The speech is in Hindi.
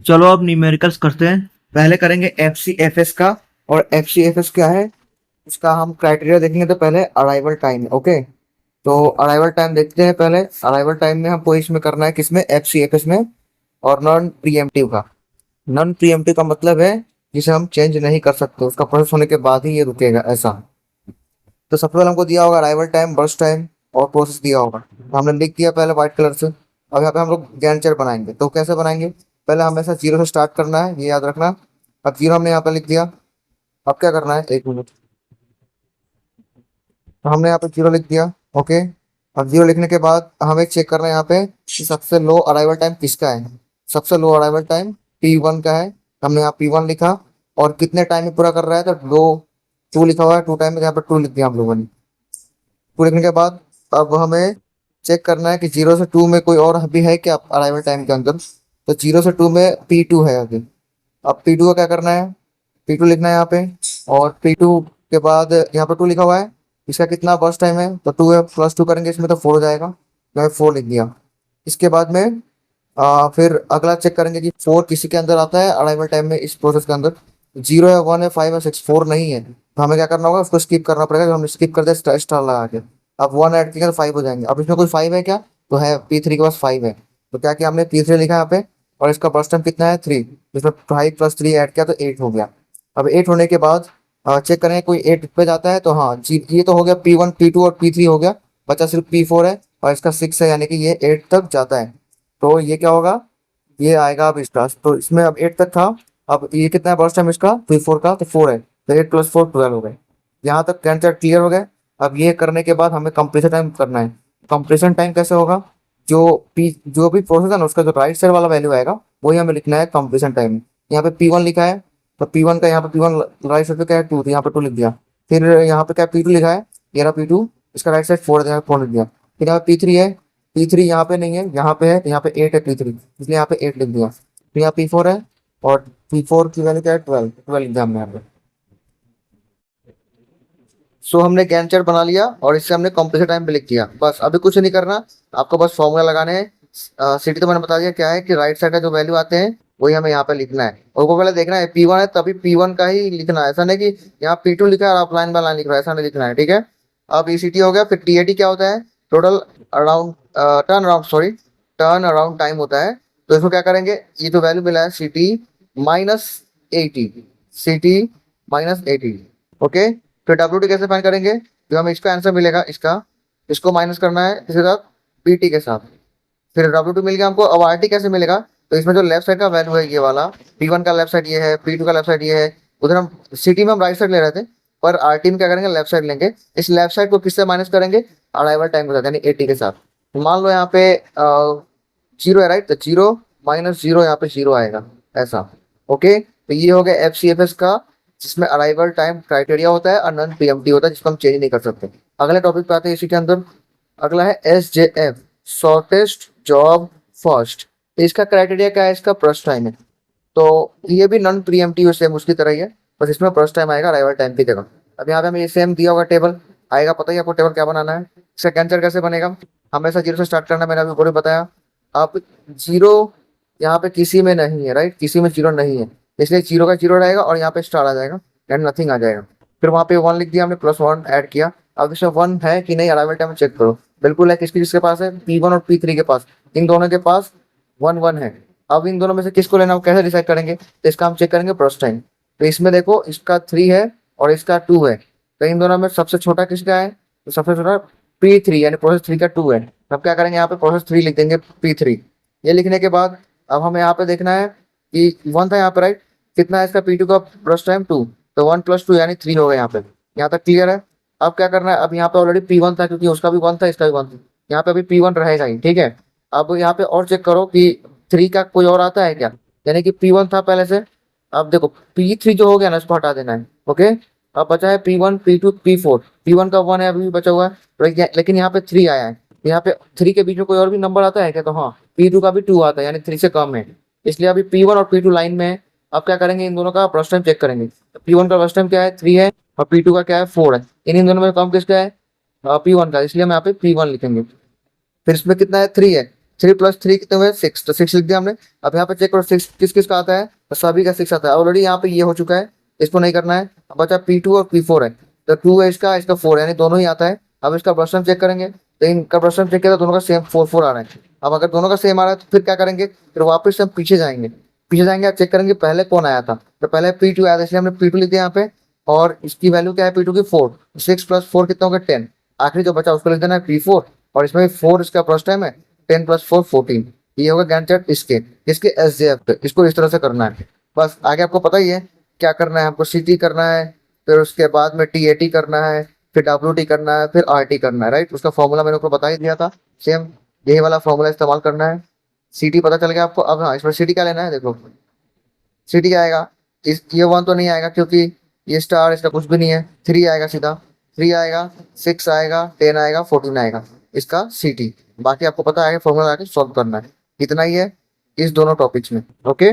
चलो अब न्यूमेरिकल्स करते हैं। पहले करेंगे एफ सी एफ एस का। और एफ सी एफ एस क्या है, इसका हम क्राइटेरिया देखेंगे। तो पहले अराइवल टाइम, ओके। तो अराइवल टाइम देखते हैं। पहले अराइवल टाइम में हमको इसमें करना है, किसमें, एफ सी एफ एस में। और नॉन प्रीएम्प्टिव का। नॉन प्रीएम्प्टिव का मतलब है जिसे हम चेंज नहीं कर सकते, उसका प्रोसेस होने के बाद ही ये रुकेगा, ऐसा। तो सबसे पहले हमको दिया होगा अराइवल टाइम, बर्स्ट टाइम और प्रोसेस दिया होगा। तो हमने लिख दिया पहले व्हाइट कलर से। अब यहाँ पे हम लोग गैंट चार्ट बनाएंगे। तो कैसे बनाएंगे, पहले हमेशा जीरो से स्टार्ट करना है, ये याद रखना। अब जीरो हमने यहाँ पे लिख दिया। अब क्या करना है, एक मिनट। तो हमने यहाँ पे जीरो लिख दिया, ओके। अब जीरो लिखने के बाद हमें चेक करना है यहाँ पे कि सबसे लो अराइवल टाइम किसका है। सबसे लो अराइवल टाइम P1 का है। हमने यहाँ P1 लिखा। और कितने टाइम में पूरा कर रहा है, तो दो, टू लिखा हुआ है, टू टाइम में, यहाँ पे टू लिख दिया हम लोगों ने। टू लिखने के बाद अब हमें चेक करना है कि जीरो से टू में कोई और भी है क्या अराइवल टाइम के अंदर। तो जीरो से टू में P2 है अभी। अब P2 का क्या करना है, P2 लिखना है यहाँ पे। और P2 के बाद यहाँ पे टू लिखा हुआ है। इसका कितना बर्स्ट टाइम है, तो टू है, प्लस टू करेंगे इसमें तो फोर हो जाएगा। मैं फोर लिख दिया। इसके बाद में फिर अगला चेक करेंगे कि फोर किसी के अंदर आता है अराइवल टाइम में, इस प्रोसेस के अंदर। जीरो है, वन है, फाइव है, सिक्स, फोर नहीं है, तो हमें क्या करना होगा, उसको स्किप करना पड़ेगा। जो हमने स्किप कर दिया स्टार स्टार लगा के। अब वन ऐड किया तो फाइव हो जाएंगे। अब इसमें कोई फाइव है क्या, तो है, P3 के पास फाइव है। तो क्या किया हमने, P3 लिखा यहाँ पे। और इसका बर्स्ट टाइम कितना है, थ्री। इसमें फाइव प्लस थ्री ऐड किया तो एट हो गया। अब एट होने के बाद चेक करेंगे कोई एट पे जाता है तो हाँ जी, ये तो हो गया P1 P2 और P3 हो गया। बचा सिर्फ P4 है। और इसका सिक्स है, यानी कि ये एट तक जाता है। तो ये क्या होगा, ये आएगा अब इसका। तो इसमें अब एट तक था। अब ये कितना है बर्स्ट टाइम इसका, P4 का, तो फोर है। तो एट प्लस फोर, 12 हो गए। यहाँ तक कैंसर क्लियर हो गए। अब ये करने के बाद हमें कंप्लीशन टाइम करना है। कंप्लीशन टाइम कैसे होगा, जो भी प्रोसेस है ना, उसका जो राइट साइड वाला वैल्यू आएगा वही हमें लिखना है कंप्लीशन टाइम। यहाँ पे P1 लिखा है। तो P1 का यहाँ पे P1 राइट साइड पे क्या है, टू, तो यहाँ पे टू लिख दिया। फिर यहाँ पे क्या P2 लिखा है, ये रहा P2। इसका राइट साइड फोर है, यहाँ पे फोर लिख दिया। फिर यहाँ पे P3 है। P3 यहाँ पे नहीं है, यहाँ पे है, तो यहाँ पे एट है P3, इसलिए यहाँ पे एट लिख दिया। फिर यहाँ P4 है। और P4 की वैल्यू क्या है, 12, 12 लिख दिया हमने यहाँ पे। सो हमने गैंट चार्ट बना लिया और इससे हमने कंप्लीशन टाइम पे लिख दिया। बस अभी कुछ नहीं करना, आपको बस फॉर्मूला लगाने हैं। सिटी तो मैंने बता दिया क्या है, कि राइट साइड का जो वैल्यू आते हैं वही हमें यहाँ पे लिखना है। और वो पहले देखना है P1 है तभी P1 का ही लिखना है, ऐसा नहीं कि यहाँ P2 लिखा है और आप लाइन बाय लाइन लिख रहे हो, ऐसा नहीं लिखना है, ठीक है। अब ECT हो गया। फिर TAT क्या होता है, total around turn around, sorry, turn around time होता है। तो इसको क्या करेंगे, ये जो वैल्यू मिला है CT-80, CT-80, ओके। फिर WT कैसे फाइंड करेंगे, जो हमें इसका आंसर मिलेगा, इसका, इसको माइनस करना है इसके साथ, PT के साथ। फिर W2 मिल गया हमको। अब RT कैसे मिलेगा, तो इसमें जो लेफ्ट साइड का वैल्यू है ये वाला, P1 का लेफ्ट साइड ये है, P2 का लेफ्ट साइड ये है। उधर हम सिटी में हम राइट साइड ले रहे थे, पर RT में क्या करेंगे, लेफ्ट साइड लेंगे। इस लेफ्ट साइड को किससे माइनस करेंगे, अराइवल टाइम के साथ, यानी 80 के साथ। तो मान लो यहाँ पे जीरो है, राइट, तो जीरो माइनस जीरो, यहाँ पे जीरो आएगा, ऐसा, ओके। तो ये हो गया FCFS का, जिसमें अराइवल टाइम क्राइटेरिया होता है और नॉन प्रीएम्प्टिव होता है, जिसको हम चेंज नहीं कर सकते। अगले टॉपिक पे आते हैं इसी के अंदर। अगला है SJF, शॉर्टेस्ट जॉब फर्स्ट। इसका क्राइटेरिया क्या है, इसका फर्स्ट टाइम है। तो ये भी नॉन प्रीएम्प्टिव सेम उसकी तरह ही है, बस इसमें फर्स्ट टाइम आएगा अराइवल टाइम की जगह। अब यहाँ पे हमें ये सेम दिया होगा टेबल, आएगा, पता ही आपको टेबल क्या बनाना है। इसका कैंसर कैसे बनेगा, हमेशा जीरो से स्टार्ट करना, मैंने अभी पूरी बताया। आप जीरो यहाँ पे किसी में नहीं है, राइट, किसी में जीरो नहीं है, इसलिए जीरो का जीरो रहेगा और यहाँ पे स्टार आ जाएगा एंड नथिंग आ जाएगा। फिर वहाँ पे वन लिख दिया हमने, प्लस वन ऐड किया। अब इसमें वन है कि नहीं, अराइवल टाइम चेक करो, बिल्कुल है। किसकी जिसके पास है, P1 और P3 के पास, इन दोनों के पास वन वन है। अब इन दोनों में से किसको लेना, कैसे डिसाइड करेंगे, तो इसका हम चेक करेंगे फर्स्ट टाइम। तो इसमें देखो, इसका थ्री है और इसका टू है, तो इन दोनों में सबसे छोटा किसका है, तो सबसे छोटा P3, यानी प्रोसेस थ्री का टू है। अब क्या करेंगे, यहाँ पे प्रोसेस थ्री लिख देंगे, P3। ये लिखने के बाद अब हमें यहाँ पे देखना है कि वन था यहाँ पे, राइट, कितना है इसका P2 का फर्स्ट टाइम, टू, तो वन प्लस टू यानी थ्री हो गया यहाँ पे। यहाँ तक क्लियर है। अब क्या करना है, अब यहाँ पे ऑलरेडी P1 था, क्योंकि उसका भी वन था, इसका भी वन था, यहाँ पे अभी P1 रहेगा ही, ठीक है। अब यहाँ पे और चेक करो कि थ्री का कोई और आता है क्या, यानी कि P1 था पहले से। अब देखो P3 जो हो गया ना, इसको हटा देना है, ओके। अब बचा है P1 P2 P4, P1 का वन है अभी भी बचा हुआ है, लेकिन यहाँ पे थ्री आया है। यहाँ पे थ्री के बीच में कोई और भी नंबर आता है क्या, तो हाँ, P2 का भी टू आता है, यानी थ्री से कम है, इसलिए अभी P1 और P2 लाइन में है। अब क्या करेंगे, इन दोनों का फर्स्ट टाइम चेक करेंगे। P1 का फर्स्ट टाइम क्या है, थ्री है, और P2 का क्या है, फोर है। इन दोनों में कम किसका है, P1 का, इसलिए हम यहाँ पे P1 लिखेंगे। फिर इसमें कितना है, थ्री है, 3 + 3 कितने हुए 6, तो 6 लिख दिया हमने। अब यहाँ पे चेक करो 6 किस किस का आता है, तो सभी का 6 आता है। ऑलरेडी यहाँ पे ये हो चुका है, इसको नहीं करना है। अब बचा P2 और P4 है, तो 2 है इसका, इसका 4 है, यानी दोनों ही आता है। अब इसका प्रश्न चेक करेंगे, तो इनका प्रश्न चेक किया तो दोनों का सेम 4 आ रहा है। अब अगर दोनों का सेम आ रहा है तो फिर क्या करेंगे, फिर वापस हम पीछे जाएंगे, चेक करेंगे पहले कौन आया था। तो पहले P2 आया था, इसलिए हमने P2 लिख दिया यहाँ पे, और इसकी वैल्यू क्या है P2 की 4, 6 + 4 कितना हो गया 10। आखिरी जो बचा उसको लिख देना है P4, और इसमें 4 इसका फर्स्ट टाइम है, 10 + 4 14। ये होगा गैंट चार्ट इसके SJF पे। इसको इस तरह से करना है। बस आगे आपको पता ही है क्या करना है, हमको CT करना है, फिर उसके बाद में TAT करना है, फिर WT करना है, फिर RT करना है, राइट। उसका फॉर्मूला मैंने आपको बता ही दिया था, सेम यही वाला फॉर्मूला इस्तेमाल करना है। CT पता चल गया आपको। अब हाँ, इसमें CT क्या लेना है, देखो CT क्या आएगा, इस ये 1 तो नहीं आएगा क्योंकि ये स्टार इसका कुछ भी नहीं है। 3 आएगा सीधा, 3 आएगा, 6 आएगा, 10 आएगा, 14 आएगा इसका CT। बाकी आपको पता है फॉर्मूला आके सॉल्व करना है। इतना ही है इस दोनों टॉपिक्स में, ओके।